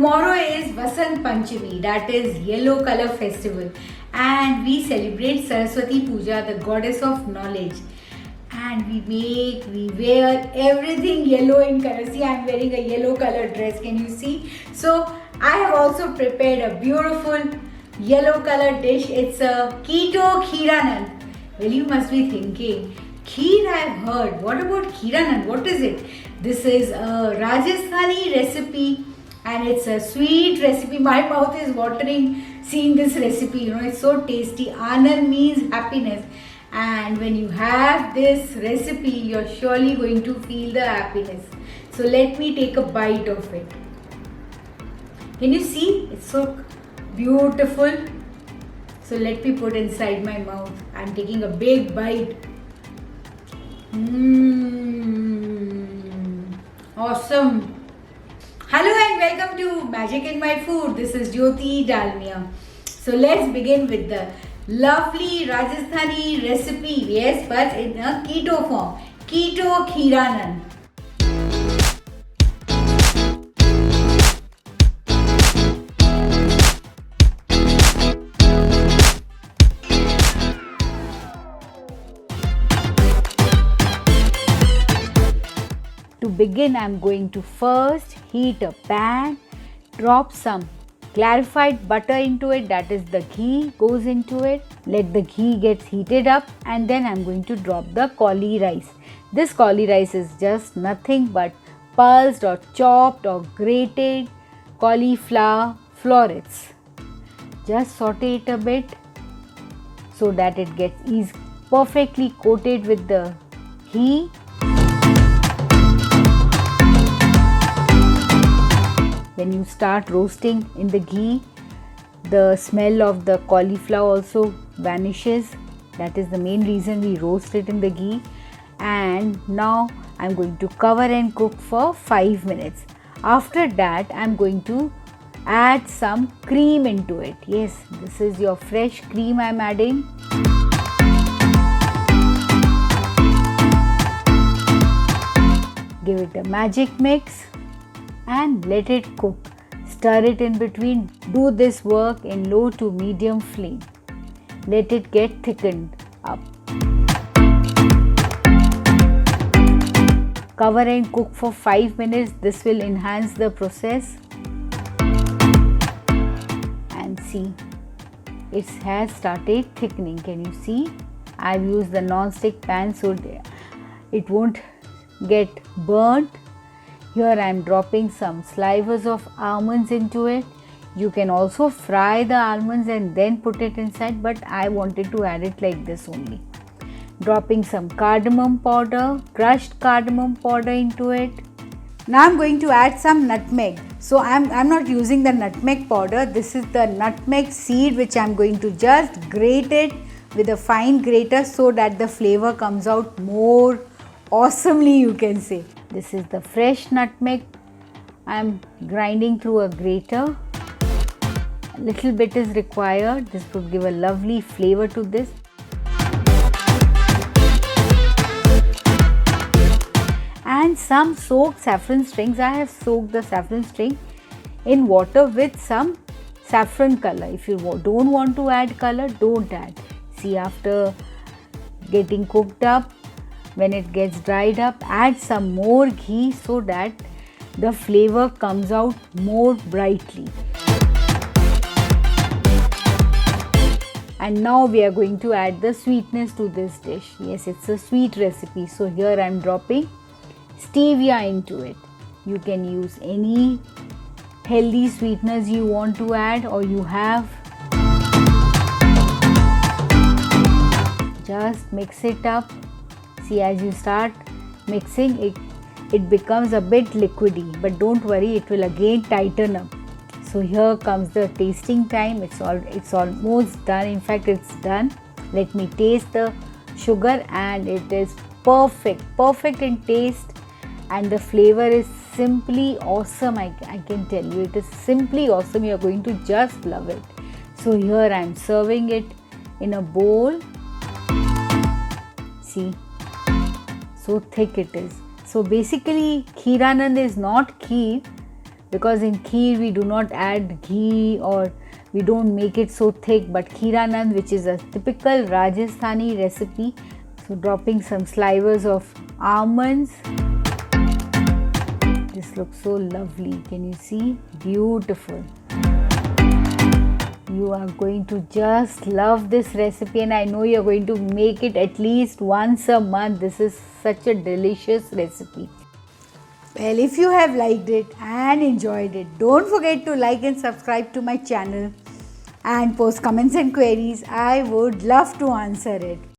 Tomorrow is Vasant Panchami, that is yellow color festival, and we celebrate Saraswati Puja, the goddess of knowledge. And we wear everything yellow in color. See, I'm wearing a yellow color dress, can you see? So I have also prepared a beautiful yellow color dish. It's a Keto Kheeranand. Well, you must be thinking, Kheer I've heard. What about Kheeranand? What is it? This is a Rajasthani recipe and it's a sweet recipe. My mouth is watering seeing this recipe. You know, it's so tasty. Anand means happiness. And when you have this recipe, you're surely going to feel the happiness. So let me take a bite of it. Can you see? It's so beautiful. So let me put inside my mouth. I'm taking a big bite. Awesome. Hello and welcome to Magic in My Food. This is Jyoti Dalmia. So let's begin with the lovely Rajasthani recipe. Yes, but in a keto form. Keto Kheeranand. To begin, I am going to first heat a pan, drop some clarified butter into it, that is the ghee goes into it. Let the ghee get heated up and then I am going to drop the cauli-rice. This cauli-rice is just nothing but pulsed or chopped or grated cauliflower florets. Just saute it a bit so that it gets perfectly coated with the ghee. When you start roasting in the ghee, the smell of the cauliflower also vanishes. That is the main reason we roast it in the ghee. And now I'm going to cover and cook for 5 minutes. After that, I'm going to add some cream into it. Yes, this is your fresh cream I'm adding. Give it a magic mix and let it cook. Stir it in between. Do this work in low to medium flame. Let it get thickened up. Cover and cook for 5 minutes. This will enhance the process. And see, it has started thickening. Can you see? I've used the non-stick pan so it won't get burnt. Here I am dropping some slivers of almonds into it. You can also fry the almonds and then put it inside, but I wanted to add it like this only. Dropping some cardamom powder, crushed cardamom powder into it. Now I am going to add some nutmeg. So I am not using the nutmeg powder. This is the nutmeg seed which I am going to just grate it with a fine grater so that the flavor comes out more awesomely, you can say. This is the fresh nutmeg. I am grinding through a grater. A little bit is required. This would give a lovely flavor to this. And some soaked saffron strings. I have soaked the saffron string in water with some saffron color. If you don't want to add color, don't add. See, after getting cooked up, when it gets dried up, add some more ghee so that the flavor comes out more brightly. And now we are going to add the sweetness to this dish. Yes, it's a sweet recipe. So here I am dropping stevia into it. You can use any healthy sweeteners you want to add or you have. Just mix it up. See, as you start mixing, it becomes a bit liquidy, but don't worry, it will again tighten up. So here comes the tasting time. It's almost done. In fact, it's done. Let me taste the sugar and it is perfect in taste and the flavor is simply awesome. I can tell you, it is simply awesome. You are going to just love it. So here I am serving it in a bowl. See, so thick it is. So basically Kheeranand is not kheer, because in kheer we do not add ghee or we don't make it so thick, but Kheeranand, which is a typical Rajasthani recipe, so dropping some slivers of almonds. This looks so lovely. Can you see? Beautiful. You are going to just love this recipe, and I know you're going to make it at least once a month. This is such a delicious recipe. Well, if you have liked it and enjoyed it, don't forget to like and subscribe to my channel and post comments and queries. I would love to answer it.